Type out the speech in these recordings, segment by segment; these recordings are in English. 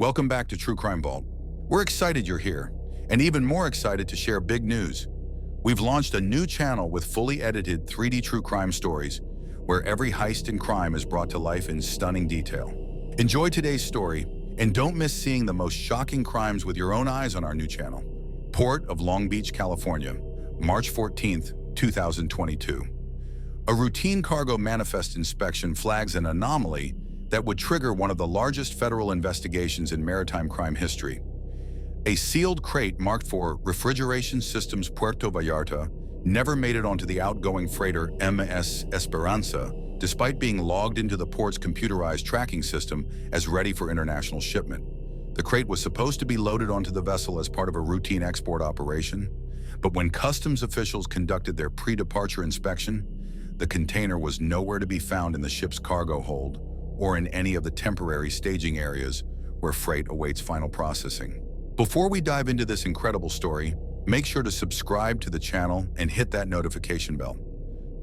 Welcome back to True Crime Vault. We're excited you're here, and even more excited to share big news. We've launched a new channel with fully edited 3D true crime stories, where every heist and crime is brought to life in stunning detail. Enjoy today's story, and don't miss seeing the most shocking crimes with your own eyes on our new channel. Port of Long Beach, California, March 14th, 2022. A routine cargo manifest inspection flags an anomaly that would trigger one of the largest federal investigations in maritime crime history. A sealed crate marked for Refrigeration Systems Puerto Vallarta never made it onto the outgoing freighter MS Esperanza, despite being logged into the port's computerized tracking system as ready for international shipment. The crate was supposed to be loaded onto the vessel as part of a routine export operation, but when customs officials conducted their pre-departure inspection, the container was nowhere to be found in the ship's cargo hold or in any of the temporary staging areas where freight awaits final processing. Before we dive into this incredible story, make sure to subscribe to the channel and hit that notification bell.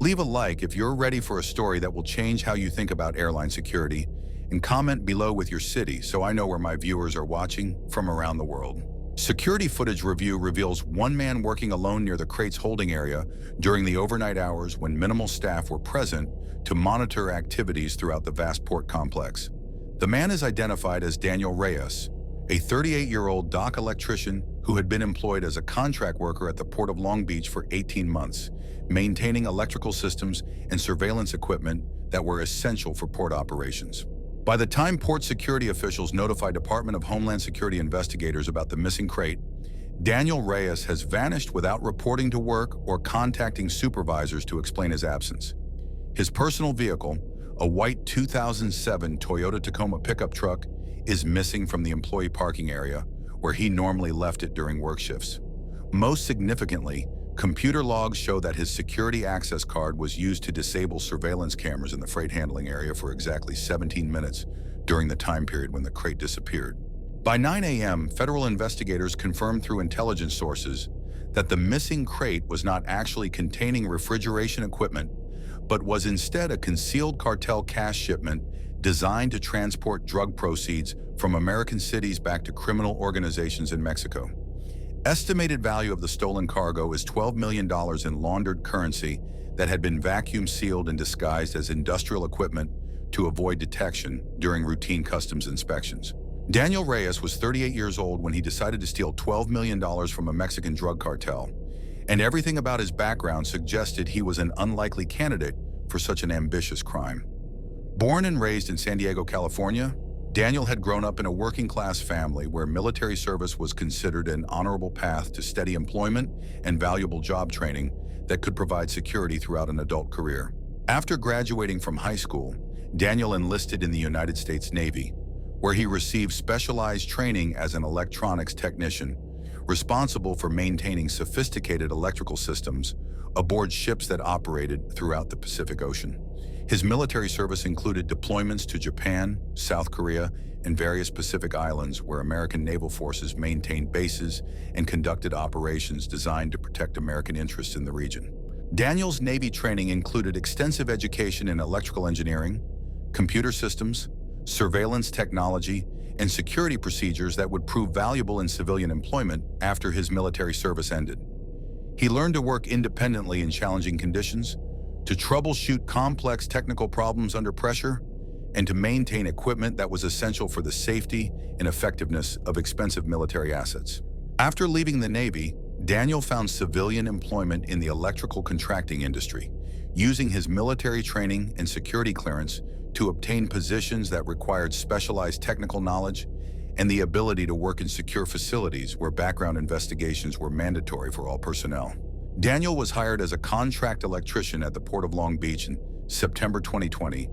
Leave a like if you're ready for a story that will change how you think about airline security, and comment below with your city so I know where my viewers are watching from around the world. Security footage review reveals one man working alone near the crate's holding area during the overnight hours when minimal staff were present to monitor activities throughout the vast port complex. The man is identified as Daniel Reyes, a 38-year-old dock electrician who had been employed as a contract worker at the Port of Long Beach for 18 months, maintaining electrical systems and surveillance equipment that were essential for port operations. By the time port security officials notified Department of Homeland Security investigators about the missing crate, Daniel Reyes has vanished without reporting to work or contacting supervisors to explain his absence. His personal vehicle, a white 2007 Toyota Tacoma pickup truck, is missing from the employee parking area where he normally left it during work shifts. Most significantly, computer logs show that his security access card was used to disable surveillance cameras in the freight handling area for exactly 17 minutes during the time period when the crate disappeared. By 9 a.m., federal investigators confirmed through intelligence sources that the missing crate was not actually containing refrigeration equipment, but was instead a concealed cartel cash shipment designed to transport drug proceeds from American cities back to criminal organizations in Mexico. Estimated value of the stolen cargo is $12 million in laundered currency that had been vacuum sealed and disguised as industrial equipment to avoid detection during routine customs inspections. Daniel Reyes was 38 years old when he decided to steal $12 million from a Mexican drug cartel, and everything about his background suggested he was an unlikely candidate for such an ambitious crime. Born and raised in San Diego, California, Daniel had grown up in a working-class family where military service was considered an honorable path to steady employment and valuable job training that could provide security throughout an adult career. After graduating from high school, Daniel enlisted in the United States Navy, where he received specialized training as an electronics technician, responsible for maintaining sophisticated electrical systems aboard ships that operated throughout the Pacific Ocean. His military service included deployments to Japan, South Korea, and various Pacific islands where American naval forces maintained bases and conducted operations designed to protect American interests in the region. Daniel's Navy training included extensive education in electrical engineering, computer systems, surveillance technology, and security procedures that would prove valuable in civilian employment after his military service ended. He learned to work independently in challenging conditions, to troubleshoot complex technical problems under pressure, and to maintain equipment that was essential for the safety and effectiveness of expensive military assets. After leaving the Navy, Daniel found civilian employment in the electrical contracting industry, using his military training and security clearance to obtain positions that required specialized technical knowledge and the ability to work in secure facilities where background investigations were mandatory for all personnel. Daniel was hired as a contract electrician at the Port of Long Beach in September 2020,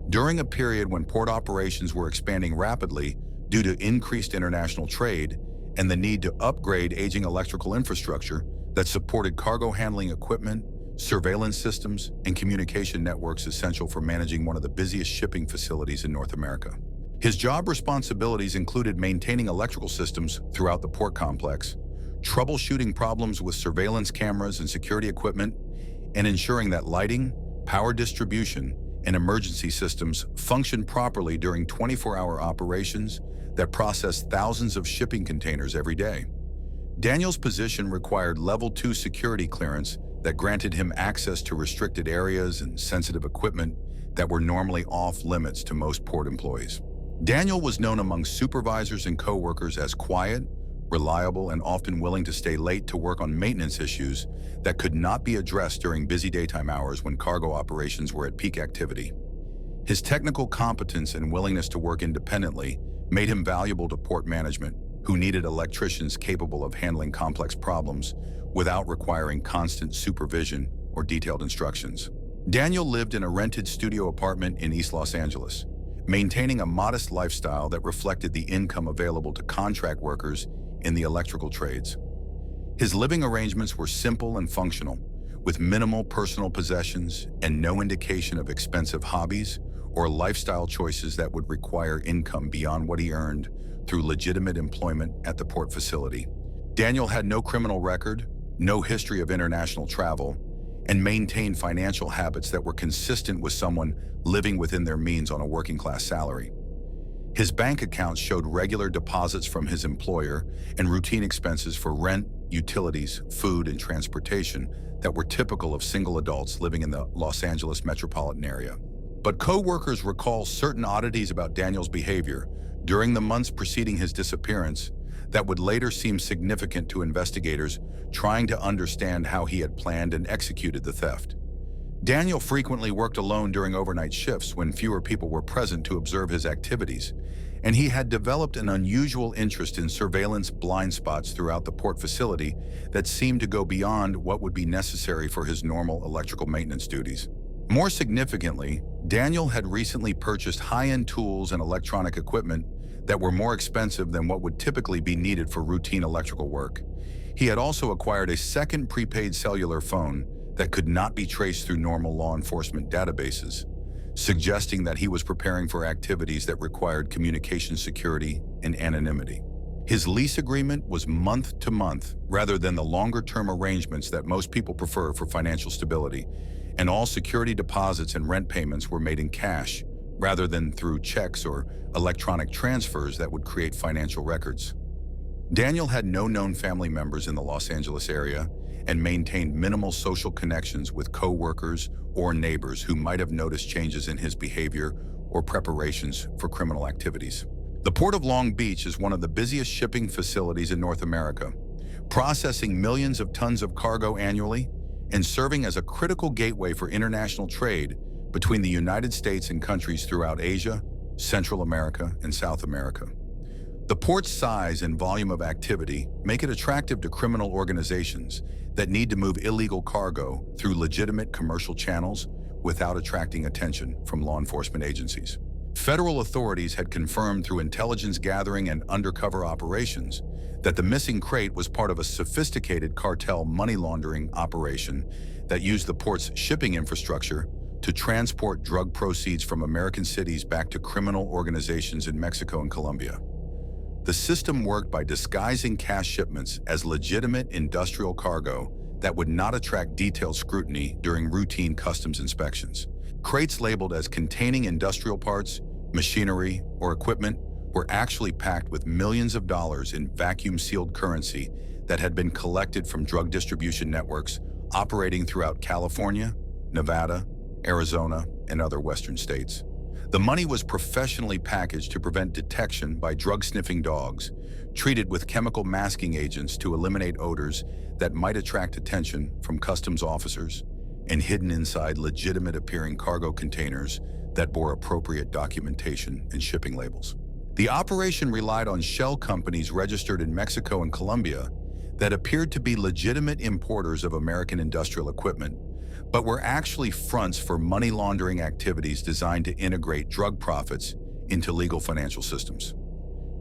during a period when port operations were expanding rapidly due to increased international trade and the need to upgrade aging electrical infrastructure that supported cargo handling equipment, surveillance systems, and communication networks essential for managing one of the busiest shipping facilities in North America. His job responsibilities included maintaining electrical systems throughout the port complex, troubleshooting problems with surveillance cameras and security equipment, and ensuring that lighting, power distribution, and emergency systems functioned properly during 24-hour operations that processed thousands of shipping containers every day. Daniel's position required Level 2 security clearance that granted him access to restricted areas and sensitive equipment that were normally off-limits to most port employees. Daniel was known among supervisors and co-workers as quiet, reliable, and often willing to stay late to work on maintenance issues that could not be addressed during busy daytime hours when cargo operations were at peak activity. His technical competence and willingness to work independently made him valuable to port management, who needed electricians capable of handling complex problems without requiring constant supervision or detailed instructions. Daniel lived in a rented studio apartment in East Los Angeles, maintaining a modest lifestyle that reflected the income available to contract workers in the electrical trades. His living arrangements were simple and functional, with minimal personal possessions and no indication of expensive hobbies or lifestyle choices that would require income beyond what he earned through legitimate employment at the port facility. Daniel had no criminal record, no history of international travel, and maintained financial habits that were consistent with someone living within their means on a working-class salary. His bank accounts showed regular deposits from his employer and routine expenses for rent, utilities, food, and transportation that were typical of single adults living in the Los Angeles metropolitan area. But co-workers recall certain oddities about Daniel's behavior during the months preceding his disappearance that would later seem significant to investigators trying to understand how he had planned and executed the theft. Daniel frequently worked alone during overnight shifts when fewer people were present to observe his activities, and he had developed an unusual interest in surveillance blind spots throughout the port facility that seemed to go beyond what would be necessary for his normal electrical maintenance duties. More significantly, Daniel had recently purchased high-end tools and electronic equipment that were more expensive than what would typically be needed for routine electrical work. He had also acquired a second prepaid cellular phone that could not be traced through normal law enforcement databases, suggesting that he was preparing for activities that required communication security and anonymity. His lease agreement was month to month rather than the longer-term arrangements that most people prefer for financial stability, and all security deposits and rent payments were made in cash rather than through checks or electronic transfers that would create financial records. Daniel had no known family members in the Los Angeles area and maintained minimal social connections with co-workers or neighbors who might have noticed changes in his behavior or preparations for criminal activities. The Port of Long Beach is one of the busiest shipping facilities in North America, processing millions of tons of cargo annually and serving as a critical gateway for international trade between the United States and countries throughout Asia, Central America, and South America. The port's size and volume of activity make it attractive to criminal organizations that need to move illegal cargo through legitimate commercial channels without attracting attention from law enforcement agencies. Federal authorities had confirmed through intelligence gathering and undercover operations that the missing crate was part of a sophisticated cartel money laundering operation that used the port's shipping infrastructure to transport drug proceeds from American cities back to criminal organizations in Mexico and Colombia. The system worked by disguising cash shipments as legitimate industrial cargo that would not attract detailed scrutiny during routine customs inspections. Crates labeled as containing industrial parts, machinery, or equipment were actually packed with millions of dollars in vacuum-sealed currency that had been collected from drug distribution networks operating throughout California, Nevada, Arizona, and other Western states. The money was professionally packaged to prevent detection by drug-sniffing dogs, treated with chemical masking agents to eliminate odors that might attract attention from customs officers, and hidden inside legitimate-appearing cargo containers that bore appropriate documentation and shipping labels. The operation relied on shell companies registered in Mexico and Colombia that appeared to be legitimate importers of American industrial equipment, but were actually fronts for money laundering activities designed to integrate drug profits into legal financial systems.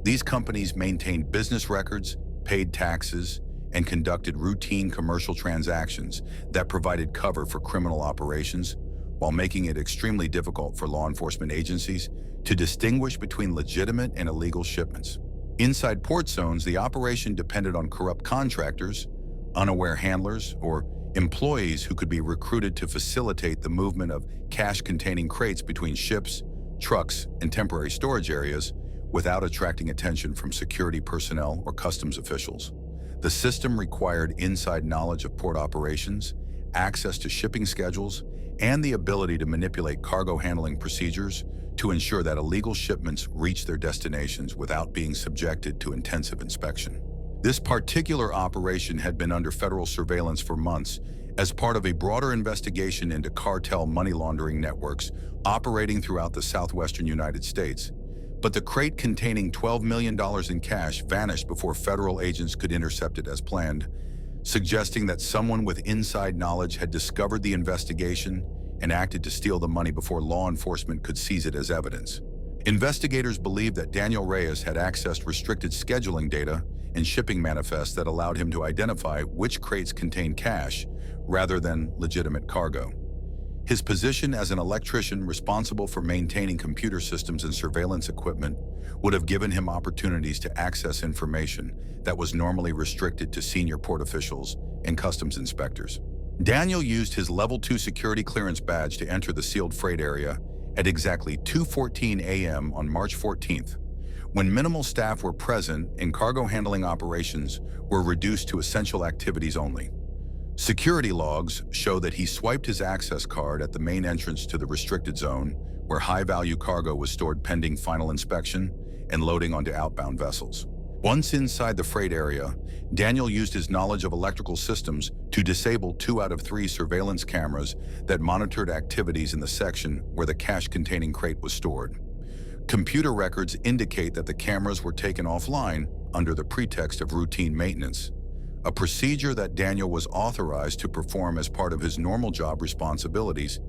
These companies maintained business records, paid taxes, and conducted routine commercial transactions that provided cover for criminal operations while making it extremely difficult for law enforcement agencies to distinguish between legitimate and illegal shipments. Inside port zones, the operation depended on corrupt contractors, unaware handlers, or employees who could be recruited to facilitate the movement of cash-containing crates between ships, trucks, and temporary storage areas without attracting attention from security personnel or customs officials. The system required inside knowledge of port operations, access to shipping schedules, and the ability to manipulate cargo handling procedures to ensure that illegal shipments reach their destinations without being subjected to intensive inspection. This particular operation had been under federal surveillance for months as part of a broader investigation into cartel money laundering networks operating throughout the southwestern United States. But the crate containing $12 million in cash vanished before federal agents could intercept it as planned, suggesting that someone with inside knowledge had discovered the investigation and acted to steal the money before law enforcement could seize it as evidence. Investigators believe that Daniel Reyes had accessed restricted scheduling data and shipping manifests that allowed him to identify which crates contained cash rather than legitimate cargo. His position as an electrician responsible for maintaining computer systems and surveillance equipment would have given him opportunities to access information that was normally restricted to senior port officials and customs inspectors. Daniel used his Level 2 security clearance badge to enter the sealed freight area at exactly 2:14 a.m. on March 14th, when minimal staff were present and cargo handling operations were reduced to essential activities only. Security logs show that he swiped his access card at the main entrance to the restricted zone, where high-value cargo was stored pending final inspection and loading onto outbound vessels. Once inside the freight area, Daniel used his knowledge of electrical systems to disable 2 out of 3 surveillance cameras that monitored activities in the section where the cash-containing crate was stored. Computer records indicate that the cameras were taken offline under the pretext of routine maintenance, a procedure that Daniel was authorized to perform as part of his normal job responsibilities,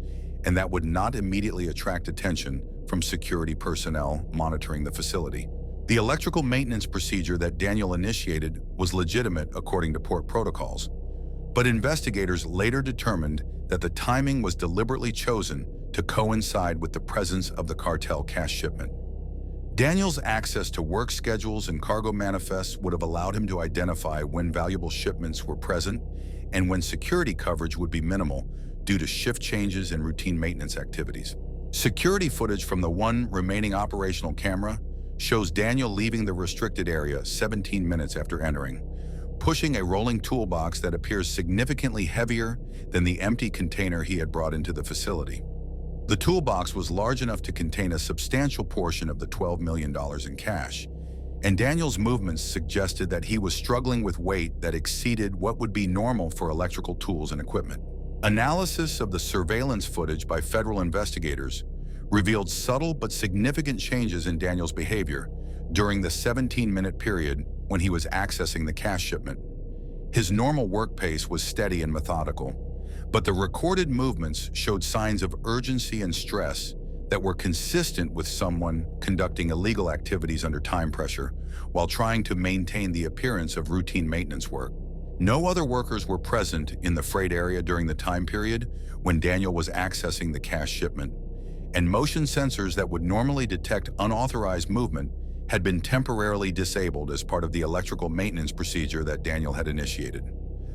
and that would not immediately attract attention from security personnel monitoring the facility. The electrical maintenance procedure that Daniel initiated was legitimate according to port protocols, but investigators later determined that the timing was deliberately chosen to coincide with the presence of the cartel cash shipment. Daniel's access to work schedules and cargo manifests would have allowed him to identify when valuable shipments were present and when security coverage would be minimal due to shift changes and routine maintenance activities. Security footage from the one remaining operational camera shows Daniel leaving the restricted area 17 minutes after entering, pushing a rolling toolbox that appears significantly heavier than the empty container he had brought into the facility. The toolbox was large enough to contain a substantial portion of the $12 million in cash, and Daniel's movements suggested that he was struggling with weight that exceeded what would be normal for electrical tools and equipment. Analysis of the surveillance footage by federal investigators revealed subtle but significant changes in Daniel's behavior during the 17-minute period when he was accessing the cash shipment. His normal work pace was steady and methodical, but the recorded movements showed signs of urgency and stress that were consistent with someone conducting illegal activities under time pressure while trying to maintain the appearance of routine maintenance work. No other workers were present in the freight area during the time period when Daniel was accessing the cash shipment, and motion sensors that would normally detect unauthorized movement had been temporarily disabled as part of the electrical maintenance procedure that Daniel had initiated.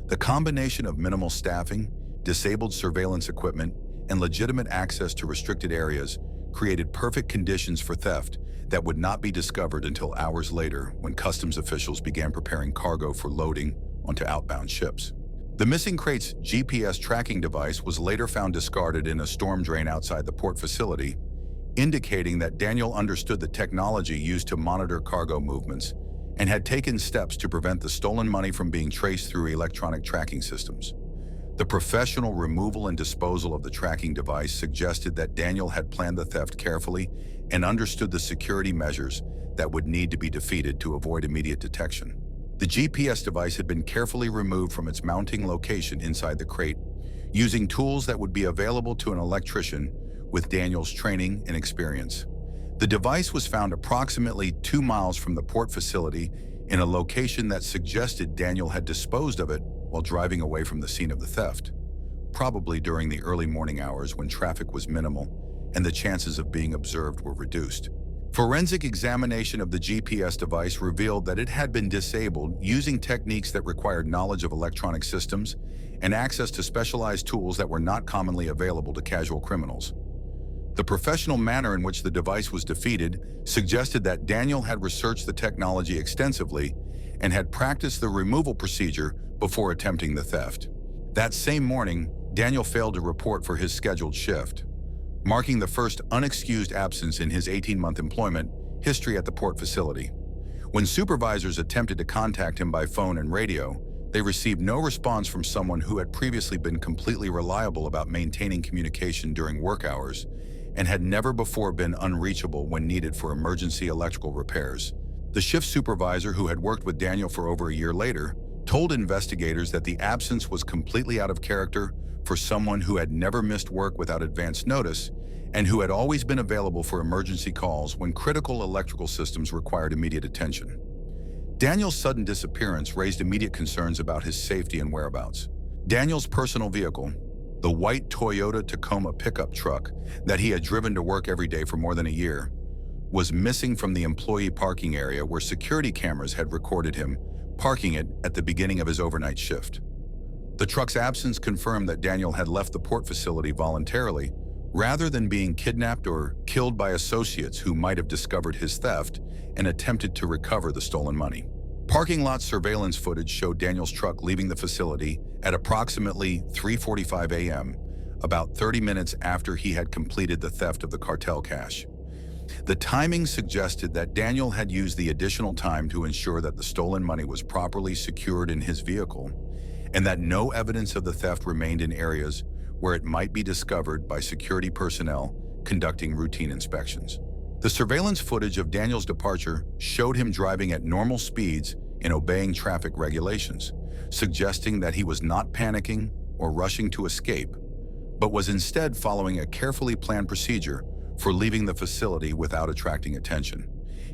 The combination of minimal staffing, disabled surveillance equipment, and legitimate access to restricted areas created perfect conditions for theft that would not be discovered until hours later when customs officials began preparing cargo for loading onto outbound ships. The missing crate's GPS tracking device was later found discarded in a storm drain outside the port facility, indicating that Daniel understood the technology used to monitor cargo movements and had taken steps to prevent the stolen money from being traced through electronic tracking systems. The professional removal and disposal of the tracking device suggested that Daniel had planned the theft carefully and understood the security measures that would need to be defeated to avoid immediate detection. The GPS device had been carefully removed from its mounting location inside the crate, using tools that would be available to an electrician with Daniel's training and experience. The device was found approximately 2 miles from the port facility in a location that suggested Daniel had disposed of it while driving away from the scene of the theft, probably during the early morning hours when traffic was minimal and the chances of being observed were reduced. Forensic examination of the GPS device revealed that it had been disabled using techniques that required knowledge of electronic systems and access to specialized tools that were not commonly available to casual criminals. The professional manner in which the device was defeated suggested that Daniel had researched the technology extensively and had practiced the removal procedure before attempting the theft. That same morning, Daniel failed to report for his scheduled shift, marking the first unexcused absence in his 18-month employment history at the port facility. When supervisors attempted to contact him by phone and radio, they received no response from someone who had previously been completely reliable about maintaining communication during work hours and had never before been unreachable when needed for emergency electrical repairs. The shift supervisor, who had worked with Daniel for over a year later, told investigators that the absence was completely out of character for someone who had never missed work without advance notice and who had always been available for emergency calls when critical electrical systems required immediate attention. Daniel's sudden disappearance raised immediate concerns about his safety and whereabouts. Daniel's personal vehicle, the white Toyota Tacoma pickup truck that he had driven to work every day for more than a year, was missing from the employee parking area where security cameras had recorded him parking it at the beginning of his overnight shift. The truck's absence confirmed that Daniel had left the port facility voluntarily, rather than being kidnapped or killed by associates who might have discovered his theft and attempted to recover the stolen money. Parking lot surveillance footage showed Daniel's truck leaving the facility at approximately 3:45 a.m., about 30 minutes after he had completed the theft of the cartel cash. The timing suggested that Daniel had used the additional time to ensure that the stolen money was properly secured in his vehicle and that no evidence of the theft remained in areas where it might be discovered by security personnel conducting routine inspections. The surveillance footage of Daniel's departure showed him driving at normal speeds and obeying traffic regulations, suggesting that he was not panicking or rushing to escape, but was instead following a carefully planned procedure for leaving the facility without attracting attention.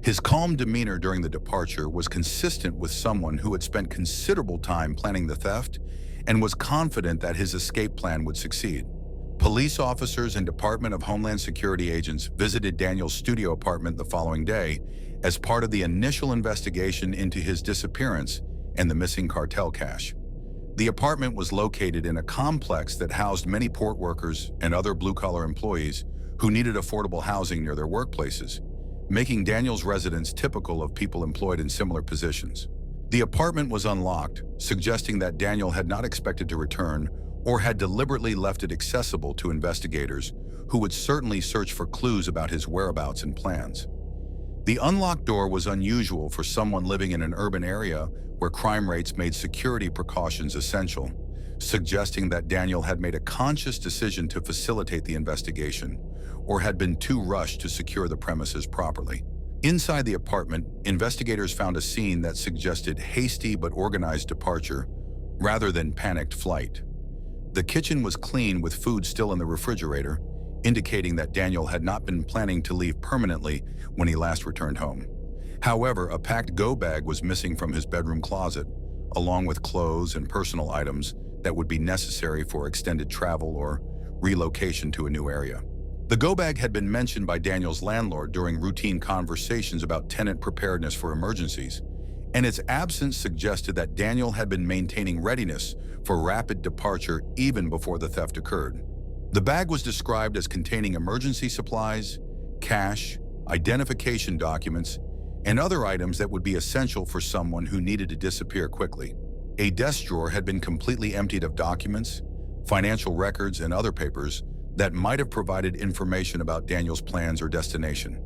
His calm demeanor during the departure was consistent with someone who had spent considerable time planning the theft and was confident that his escape plan would succeed. Police officers and Department of Homeland Security agents visited Daniel's studio apartment the following day as part of the initial investigation into his disappearance and the missing cartel cash. The apartment was located in a complex that housed many port workers and other blue-collar employees who needed affordable housing near their workplaces, making Daniel's residence typical of people employed in similar positions. The apartment was unlocked, suggesting that Daniel had not expected to return or had deliberately left it accessible to investigators who would certainly search for clues about his whereabouts and plans. The unlocked door was unusual for someone living in an urban area where crime rates made security precautions essential, suggesting that Daniel had made a conscious decision to facilitate the investigation or had been too rushed to secure the premises properly. Inside the apartment, investigators found a scene that suggested hasty but organized departure rather than panicked flight. The kitchen was clean with food still in the refrigerator, indicating that Daniel had not been planning to leave permanently when he last returned home. However, a packed go bag was missing from his bedroom closet, along with clothes and personal items that would be necessary for extended travel or relocation to a new area. The go bag had been mentioned by Daniel's landlord during routine conversations about tenant preparedness for emergencies, and its absence suggested that Daniel had been maintaining readiness for rapid departure even before the theft occurred. The bag was described as containing emergency supplies, cash, identification documents, and other items that would be essential for someone who needed to disappear quickly. A desk drawer had been completely emptied of documents, financial records, and other papers that might have provided information about Daniel's plans or destination.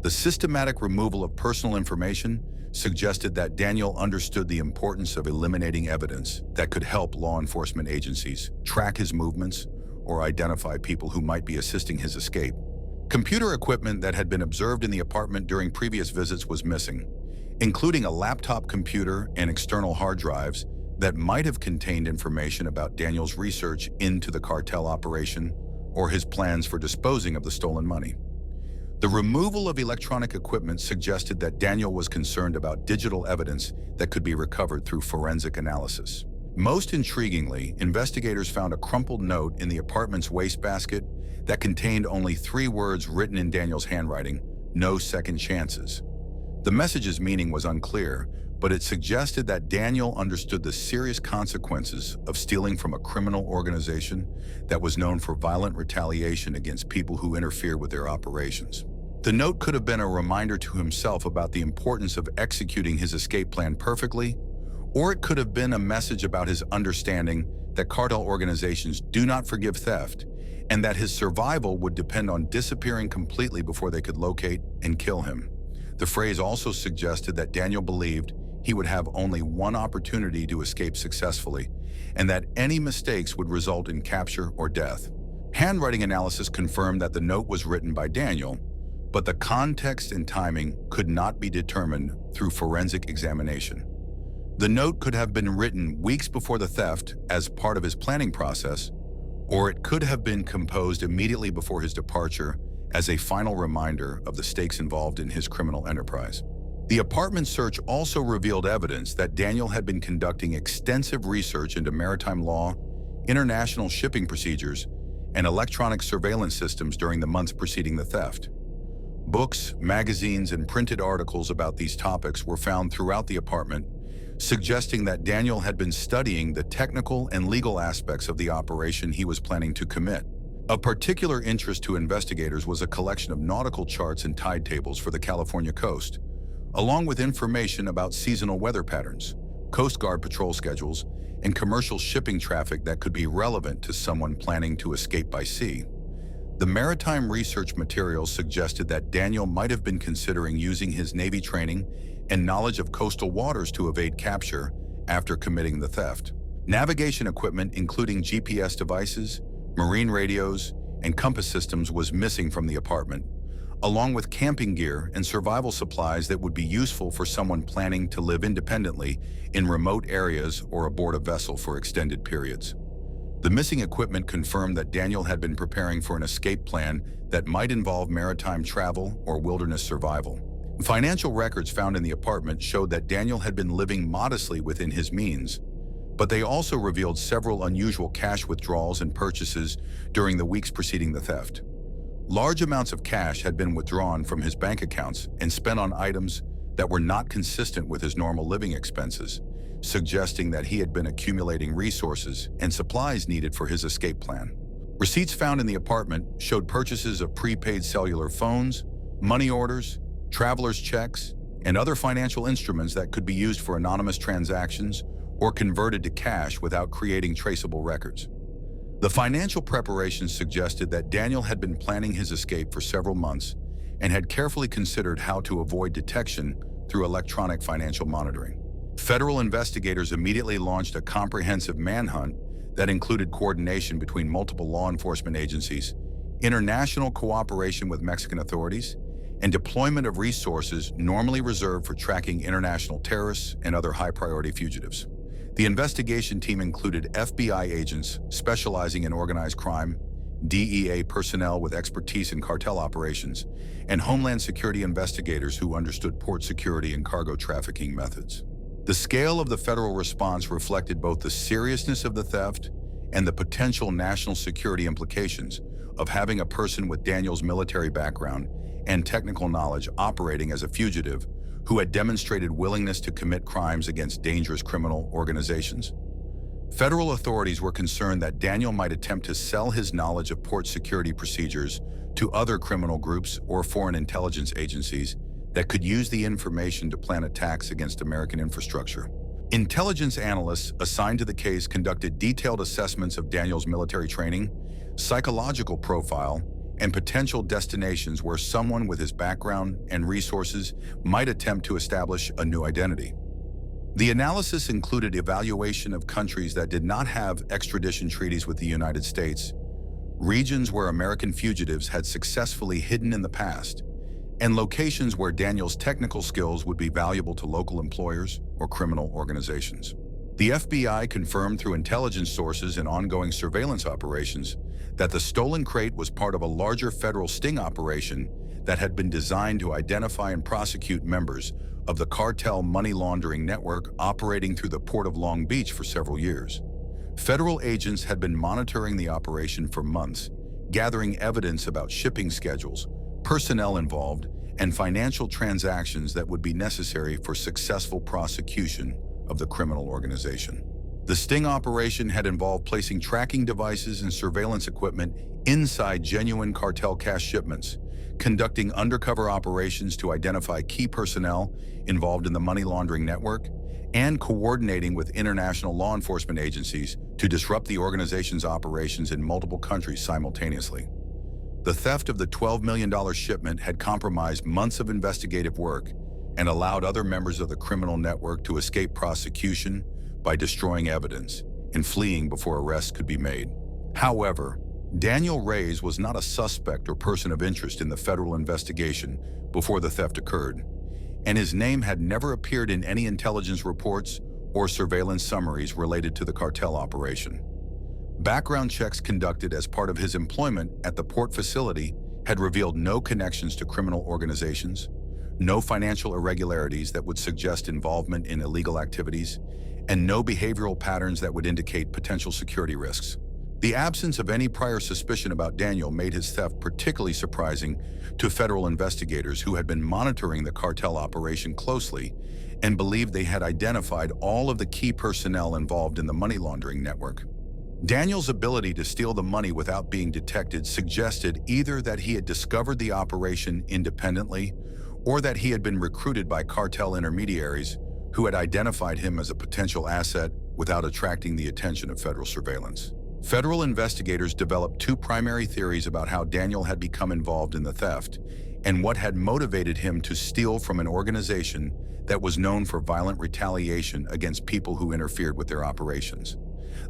The systematic removal of personal information suggested that Daniel understood the importance of eliminating evidence that could help law enforcement agencies track his movements or identify people who might be assisting his escape. Computer equipment that had been observed in the apartment during previous visits was missing, including a laptop computer and external hard drives that might have contained information about Daniel's research into the cartel operation or his plans for disposing of the stolen money. The removal of electronic equipment suggested that Daniel was concerned about digital evidence that could be recovered through forensic analysis. Most intriguingly, investigators found a crumpled note in the apartment's wastebasket that contained only 3 words written in Daniel's handwriting: no second chances. The message's meaning was unclear, but it suggested that Daniel understood the serious consequences of stealing from a criminal organization that was known for violent retaliation against people who interfered with their operations. The note could have been a reminder to himself about the importance of executing his escape plan perfectly, or it could have been a message about his understanding that cartel organizations do not forgive theft, and that his survival would depend on disappearing completely before they could locate and kill him. The phrase also suggested that Daniel believed he would have only one opportunity to escape successfully, and that any mistakes would result in capture or death. Handwriting analysis confirmed that the note was written by Daniel, but the context and timing could not be determined through forensic examination. The note could have been written weeks before the theft as part of his planning process, or it could have been composed immediately before his departure as a final reminder of the stakes involved in his criminal enterprise. The apartment search also revealed evidence that Daniel had been conducting extensive research into maritime law, international shipping procedures, and electronic surveillance systems during the months preceding the theft. Books, magazines, and printed articles about these topics were found throughout the apartment, suggesting that Daniel had been studying the technical and legal aspects of the operation he was planning to commit. Of particular interest to investigators was a collection of nautical charts and tide tables for the California coast, along with information about seasonal weather patterns, Coast Guard patrol schedules, and commercial shipping traffic that could be relevant to someone planning to escape by sea. The maritime research materials suggested that Daniel might have been considering using his Navy training and knowledge of coastal waters to evade capture after committing the theft. Navigation equipment, including GPS devices, marine radios, and compass systems, was missing from the apartment, along with camping gear and survival supplies that would be useful for someone planning to live independently in remote areas or aboard a vessel for extended periods. The missing equipment confirmed that Daniel had been preparing for an escape plan that might involve maritime travel or wilderness survival. Financial records found in the apartment showed that Daniel had been living modestly within his means, but they also revealed several unusual cash withdrawals and purchases during the weeks preceding the theft. Large amounts of cash had been withdrawn from his bank accounts and spent on items that were not consistent with his normal living expenses, suggesting that he had been accumulating resources and supplies needed for his escape plan. Receipts found in the apartment showed purchases of prepaid cellular phones, money orders, traveler's checks, and other financial instruments that could be used for anonymous transactions or converted to cash without creating traceable records. The financial preparations suggested that Daniel had been planning his escape for several months and had carefully considered how to avoid detection through electronic financial monitoring. Federal investigators immediately launched a comprehensive manhunt that included coordination between multiple law enforcement agencies, international cooperation with Mexican authorities, and deployment of resources normally reserved for tracking international terrorists and other high-priority fugitives. The investigation team included FBI agents specializing in organized crime, DEA personnel with expertise in cartel operations, and Homeland Security investigators who understood port security and cargo trafficking methods. The scale of the federal response reflected both the seriousness of the theft and the potential national security implications of having a person with Daniel's military background and technical knowledge operating as a fugitive who had demonstrated willingness to commit crimes against dangerous criminal organizations. Federal authorities were concerned that Daniel might attempt to sell his knowledge of port security procedures to other criminal groups or foreign intelligence agencies that could use the information to plan attacks against American infrastructure. Intelligence analysts assigned to the case conducted detailed assessments of Daniel's military training, psychological profile, and potential destinations where someone with his background and resources might attempt to establish a new identity. The analysis included evaluation of countries that did not have extradition treaties with the United States, regions where American fugitives had successfully hidden in the past, and locations where Daniel's technical skills would be valuable to local employers or criminal organizations. The FBI confirmed through intelligence sources and ongoing surveillance operations that the stolen crate was part of a larger federal sting operation that had been designed to identify and prosecute members of the cartel money laundering network operating through the Port of Long Beach for several years. Federal agents had been monitoring the operation for months, gathering evidence about shipping schedules, personnel involved, and financial transactions that would be necessary for successful prosecution of the criminal organization. The sting operation had involved placing tracking devices and surveillance equipment inside genuine cartel cash shipments, conducting undercover operations to identify key personnel involved in the money laundering network, and coordinating with international law enforcement agencies to disrupt the organization's operations in multiple countries simultaneously. The theft of the $12 million shipment had compromised months of investigative work and allowed other members of the criminal network to escape prosecution by destroying evidence and fleeing before arrests could be made. However, Daniel Reyes was not a suspect or person of interest in the federal investigation before the theft occurred, and his name had never appeared in any intelligence reports or surveillance summaries related to the cartel operation. Background checks conducted as part of his employment at the port facility had revealed no connections to criminal organizations, no financial irregularities that would suggest involvement in illegal activities, and no behavioral patterns that would indicate potential security risks. The absence of any prior suspicion about Daniel made his theft particularly surprising to federal investigators who had been monitoring the cartel operation closely and believed they had identified all of the key personnel involved in the money laundering network. Daniel's ability to steal the money without being detected suggested either that he had discovered the operation independently or that he had been recruited by cartel intermediaries who had identified him as a potential asset without attracting the attention of federal surveillance. Federal investigators developed two primary theories about how Daniel had become involved in the theft and what had motivated him to steal from an organization that was known for violent retaliation against people who interfered with their operations.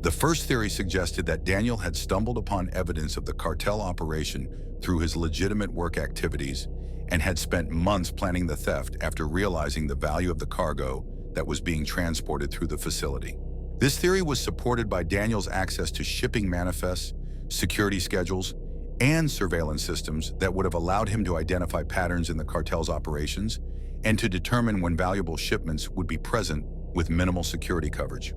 The first theory suggested that Daniel had stumbled upon evidence of the cartel operation through his legitimate work activities and had spent months planning the theft after realizing the value of the cargo that was being transported through the facility. This theory was supported by Daniel's access to shipping manifests, security schedules, and surveillance systems that would have allowed him to identify patterns in the cartel's operations and to determine when valuable shipments would be present with minimal security coverage.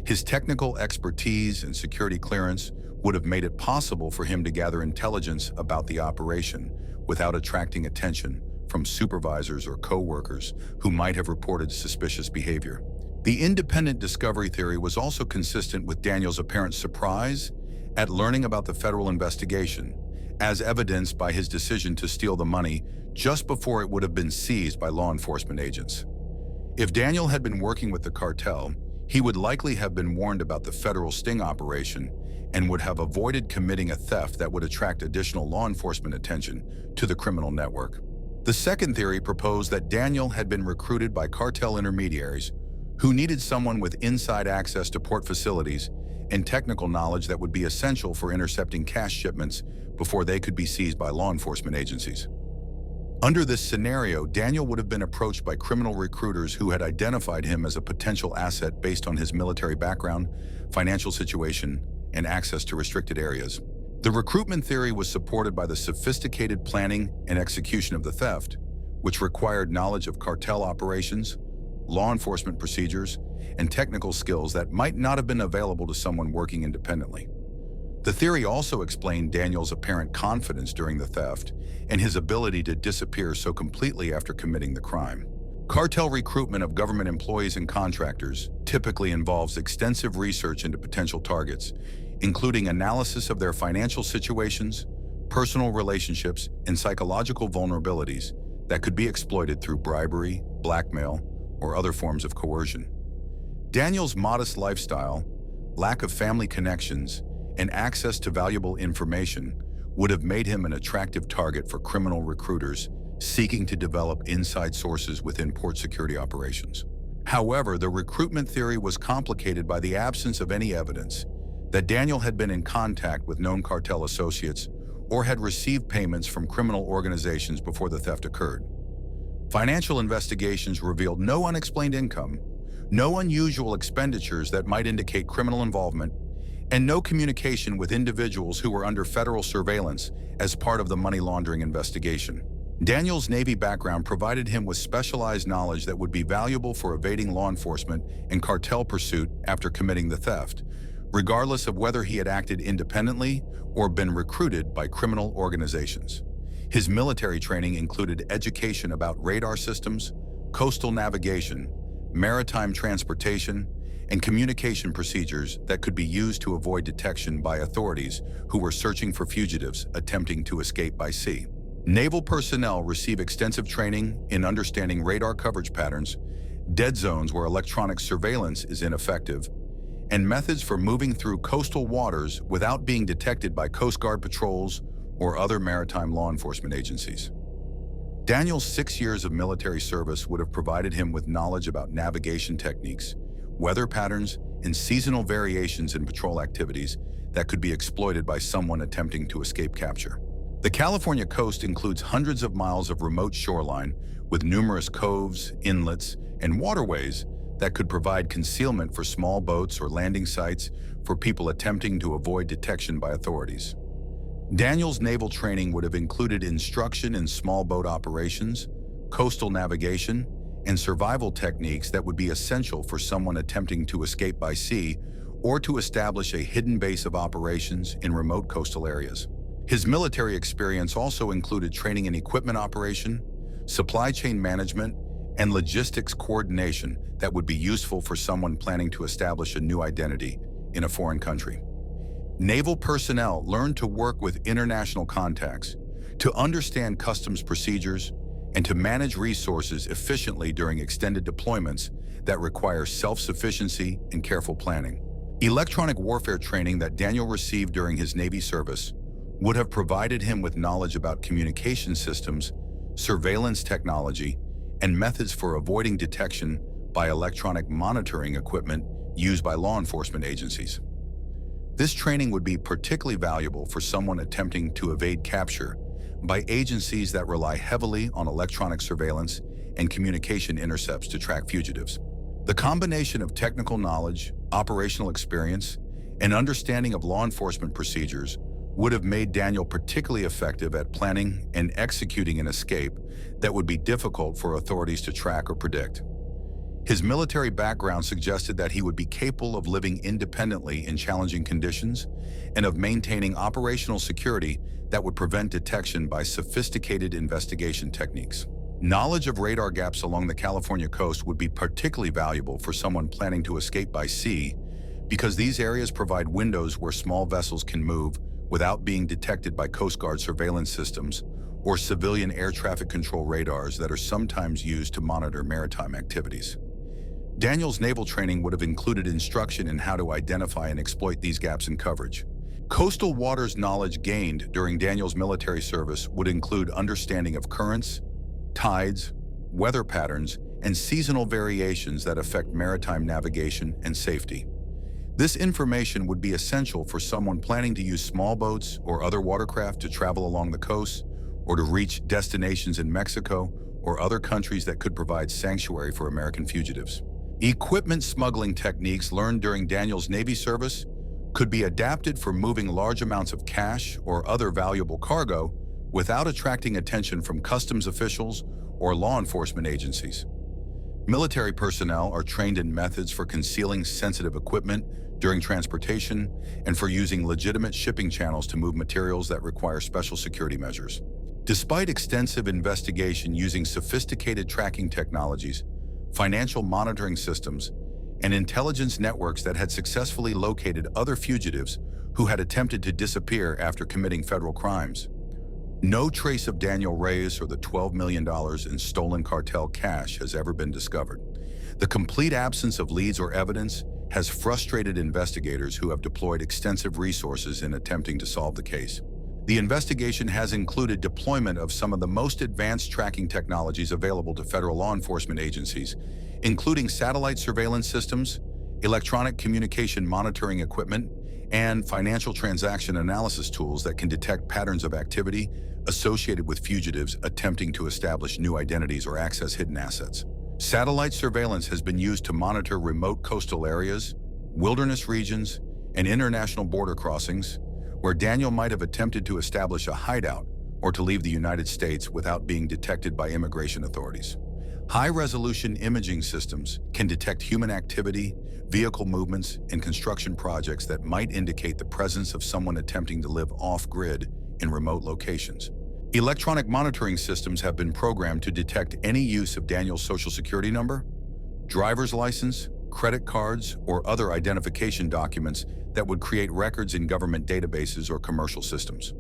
His technical expertise and security clearance would have made it possible for him to gather intelligence about the operation without attracting attention from supervisors or co-workers who might have reported suspicious behavior. The independent discovery theory was also consistent with Daniel's apparent surprise at learning about the federal investigation, as evidenced by his decision to steal the money just before it would have been seized by law enforcement agents. If Daniel had been working with the cartel, he would likely have been warned about the federal sting operation and would have avoided committing a theft that would attract additional law enforcement attention to the criminal network. The second theory proposed that Daniel had been recruited by cartel intermediaries who needed someone with inside access to port facilities and technical knowledge that would be essential for intercepting cash shipments before they could be seized by law enforcement agencies. Under this scenario, Daniel would have been approached by criminal recruiters who had identified him as a potential asset based on his military background, financial situation, and access to restricted areas. The recruitment theory was supported by the sophisticated planning and execution of the theft, which required knowledge of cartel operations, law enforcement procedures, and technical skills that might not have been available to someone working independently. The theory also explained Daniel's apparent confidence during the theft and his ability to disappear so completely after committing the crime. Cartel recruitment of government employees and contractors typically involves extensive research into potential targets, including analysis of their financial situations, personal relationships, and psychological vulnerabilities that could be exploited through bribery, blackmail, or other forms of coercion. Daniel's modest lifestyle, lack of family connections, and access to valuable information would have made him an attractive target for criminal recruiters seeking to develop inside sources within port security operations. However, the recruitment theory was complicated by the absence of any evidence that Daniel had been in contact with known cartel associates or had received payments from criminal organizations before the theft occurred. Financial investigations revealed no unexplained income, no unusual expenditures that might indicate criminal involvement, and no communication with individuals who were under federal surveillance as part of the money laundering investigation. Daniel's Navy background provided him with specialized knowledge that would be valuable for evading law enforcement and cartel pursuit after committing the theft, regardless of whether he had acted independently or been recruited by criminal organizations. His military training included education about radar systems, coastal navigation, maritime transportation, and communication procedures that could be used to avoid detection by authorities who were searching for fugitives attempting to escape by sea. Naval personnel receive extensive training in understanding radar coverage patterns, dead zones where electronic surveillance is ineffective, and methods for moving through coastal waters without being detected by Coast Guard patrols or other maritime law enforcement agencies. Daniel's 6 years of military service would have provided him with knowledge about navigation techniques, weather patterns, and seasonal variations in patrol activities that could be exploited by someone attempting to escape capture. The California coast includes hundreds of miles of remote shoreline with numerous coves, inlets, and waterways that could provide concealment for small boats or landing sites for people attempting to avoid detection by authorities. Daniel's naval training would have included instruction in small boat operations, coastal navigation, and survival techniques that would be essential for someone attempting to escape by sea or to establish a hidden base of operations in remote coastal areas. His military experience also included training in equipment operation, supply chain management, and logistics coordination that would be useful for someone planning to establish a new identity in a foreign country. Naval personnel learned to work with international contacts, to understand customs procedures, and to manage resources efficiently during extended deployments that require self-sufficiency and careful planning. Electronic warfare training that Daniel received during his Navy service would have provided him with knowledge about communication systems, surveillance technology, and methods for avoiding detection by electronic monitoring equipment used by law enforcement agencies. This training would be particularly valuable for someone attempting to evade capture by agencies that rely heavily on electronic surveillance and communication intercepts to track fugitives. The combination of technical knowledge, operational experience, and understanding of law enforcement procedures would have made Daniel particularly effective at planning and executing an escape that would be difficult for authorities to track or predict. His military background suggested that he would be capable of living independently in challenging conditions and of maintaining operational security that would prevent detection by sophisticated investigation techniques. Knowledge of radar gaps along the California coast would be particularly valuable for someone planning to escape by sea because these areas provide windows where small vessels can move without being detected by Coast Guard surveillance systems or civilian air traffic control radars that are sometimes used to monitor maritime activities. Daniel's naval training would have included instruction in how to identify and exploit these gaps in coverage. Coastal waters knowledge gained during Daniel's military service would include understanding of currents, tides, weather patterns, and seasonal variations that affect maritime navigation and safety. This information would be essential for someone planning to use small boats or other watercraft to travel along the coast or to reach destinations in Mexico or other countries that could provide sanctuary for American fugitives. Equipment smuggling techniques learned during Daniel's Navy service could be adapted for moving large amounts of cash or other valuable cargo without attracting attention from customs officials or law enforcement agencies. Military personnel are trained in methods for concealing sensitive equipment during transportation and for using legitimate shipping channels to move materials that require special security measures. Despite extensive investigation using sophisticated tracking technologies, financial monitoring systems, and intelligence networks that had successfully located other fugitives who had attempted to disappear after committing federal crimes, no trace of Daniel Reyes or the $12 million in stolen cartel cash has ever been discovered. The complete absence of leads or evidence has frustrated investigators who have deployed extensive resources in attempting to solve the case. The investigation has included deployment of some of the most advanced tracking technologies available to federal law enforcement agencies, including satellite surveillance systems, electronic communication monitoring equipment, and financial transaction analysis tools that can detect patterns of activity associated with fugitives attempting to establish new identities or access hidden assets. Satellite surveillance has been used to monitor remote coastal areas, wilderness regions, and international border crossings, where Daniel might have attempted to establish a hideout or to leave the United States without being detected by immigration authorities. High-resolution imaging systems can detect human activity, vehicle movements, and construction projects that might indicate the presence of someone attempting to live off-grid in remote locations. Electronic monitoring systems have been programmed to detect any use of Daniel's social security number, driver's license, credit cards, or other identification documents that would create records in government databases or commercial systems.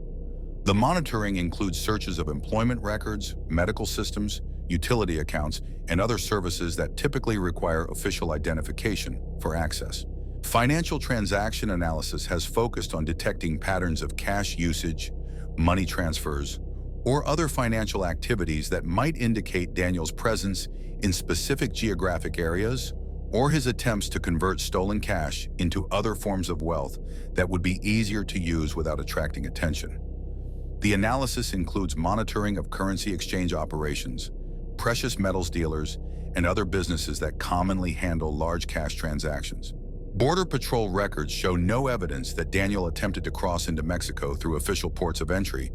The monitoring includes searches of employment records, medical systems, utility accounts, and other services that typically require official identification for access. Financial transaction analysis has focused on detecting patterns of cash usage, money transfers, or other financial activities that might indicate Daniel's presence in specific geographic areas or his attempts to convert stolen cash into other forms of wealth that would be easier to use without attracting attention. The analysis includes monitoring of currency exchange operations, precious metals dealers, and other businesses that commonly handle large cash transactions. Border Patrol records show no evidence that Daniel attempted to cross into Mexico through official ports of entry,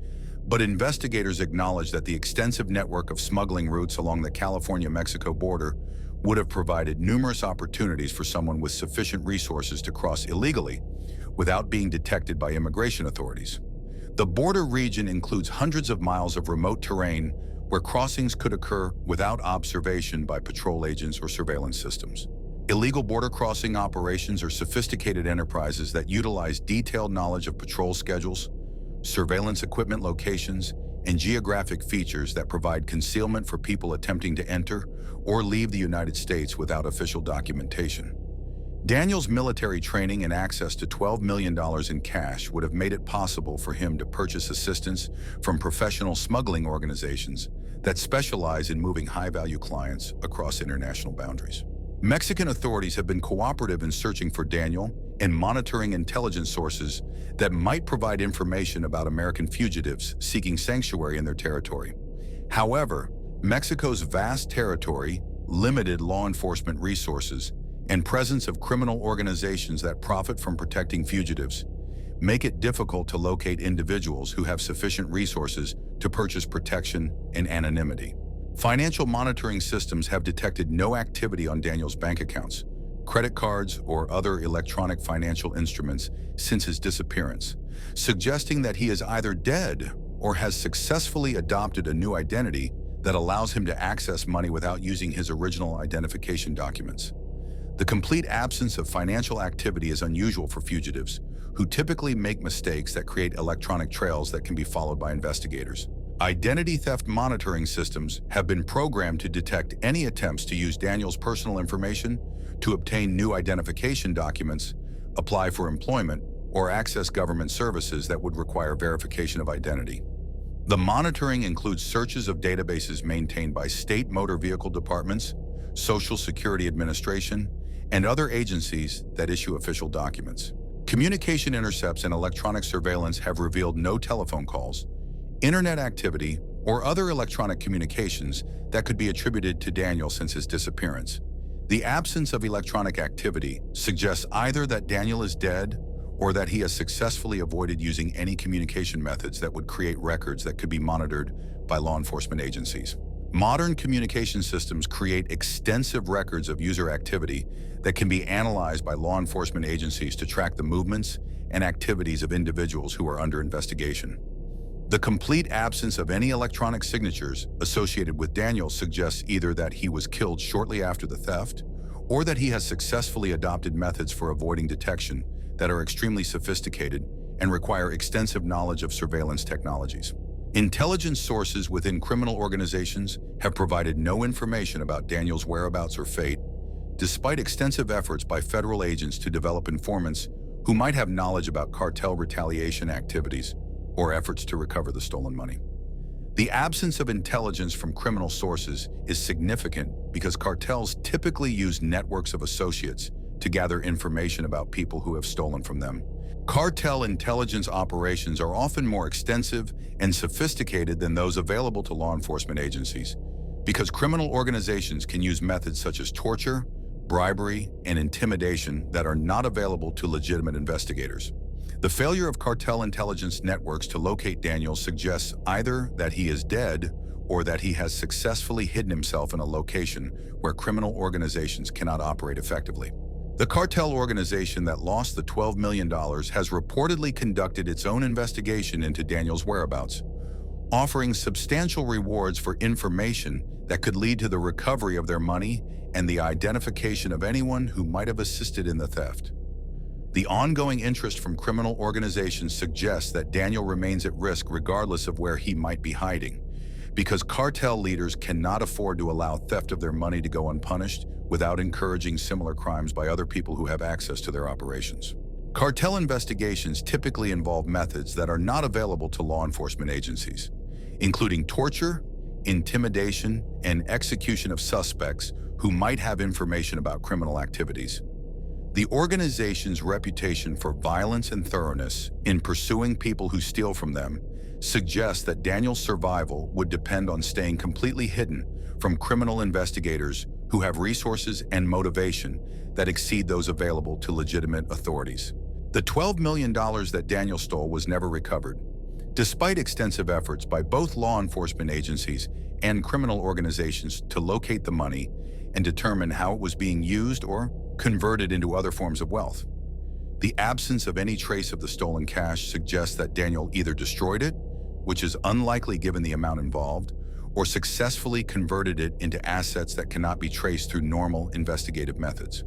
but investigators acknowledge that the extensive network of smuggling routes along the California-Mexico border would have provided numerous opportunities for someone with sufficient resources to cross illegally without being detected by immigration authorities. The border region includes hundreds of miles of remote terrain where crossings could occur without observation by patrol agents or surveillance systems. Illegal border crossing operations are sophisticated enterprises that utilize detailed knowledge of patrol schedules, surveillance equipment locations, and geographic features that provide concealment for people attempting to enter or leave the United States without official documentation. Daniel's military training and access to $12 million in cash would have made it possible for him to purchase assistance from professional smuggling organizations that specialize in moving high-value clients across international boundaries. Mexican authorities have been cooperative in searching for Daniel and monitoring intelligence sources that might provide information about American fugitives seeking sanctuary in their territory. However, Mexico's vast territory, limited law enforcement resources, and presence of criminal organizations that profit from protecting fugitives make it difficult to locate individuals who have sufficient resources to purchase protection and anonymity. Financial monitoring systems have detected no activity on Daniel's bank accounts, credit cards, or other electronic financial instruments since his disappearance, suggesting that he is either dead or has successfully adopted a new identity that allows him to access money without using his original identification documents. The complete absence of financial activity is unusual for fugitives, who typically make mistakes that create electronic trails that can be followed by investigators. Identity theft monitoring systems have been programmed to detect any attempts to use Daniel's personal information to obtain new identification documents, apply for employment, or access government services that would require verification of identity. The monitoring includes searches of databases maintained by state motor vehicle departments, Social Security Administration, and other agencies that issue official documents. Communication intercepts and electronic surveillance have revealed no telephone calls, internet activity, or other electronic communications that could be attributed to Daniel since his disappearance. The absence of electronic activity suggests either that Daniel is dead or that he has successfully avoided using any communication methods that would create records that could be monitored by law enforcement agencies. Modern communication systems create extensive records of user activity that can be analyzed by law enforcement agencies to track the movements and activities of individuals who are under investigation. The complete absence of any electronic signatures associated with Daniel suggests either that he was killed shortly after the theft or that he has successfully adopted methods for avoiding detection that are extremely sophisticated and require extensive knowledge of surveillance technologies. Intelligence sources within criminal organizations have provided no information about Daniel's whereabouts or fate, despite extensive efforts by federal agents to develop informants who might have knowledge about cartel retaliation activities or efforts to recover the stolen money. The absence of intelligence from criminal sources is significant because cartels typically use networks of associates to gather information about people who have stolen from them. Cartel intelligence operations are often more extensive and sophisticated than those available to law enforcement agencies because criminal organizations can use methods such as torture, bribery, and intimidation that are not available to legitimate investigators. The failure of cartel intelligence networks to locate Daniel suggests either that he is dead or that he has successfully hidden himself in a location where criminal organizations cannot operate effectively. The cartel organization that lost the $12 million has reportedly conducted its own investigation into Daniel's whereabouts, offering substantial rewards for information that could lead to the recovery of their money and the identification of anyone who might have assisted in the theft. The ongoing interest from criminal organizations suggests that Daniel remains at risk regardless of where he might be hiding, because cartel leaders cannot afford to allow theft of their money to go unpunished without encouraging similar crimes by other people who have access to their operations. Cartel investigations typically involve methods that are not available to law enforcement agencies, including torture, intimidation, and execution of suspects who might have information about criminal activities. The organization's reputation for violence and thoroughness in pursuing people who steal from them suggests that Daniel's survival would depend on staying completely hidden from criminal investigators who have resources and motivation that exceed those available to legitimate authorities. The $12 million that Daniel stole was never recovered, despite extensive efforts by both law enforcement agencies and criminal organizations to locate the money and determine how it was being used or converted into other forms of wealth. The absence of any trace of the stolen cash suggests that Daniel either destroyed it, which is unlikely given the amount involved, or successfully converted it into assets that cannot be traced through normal investigative methods.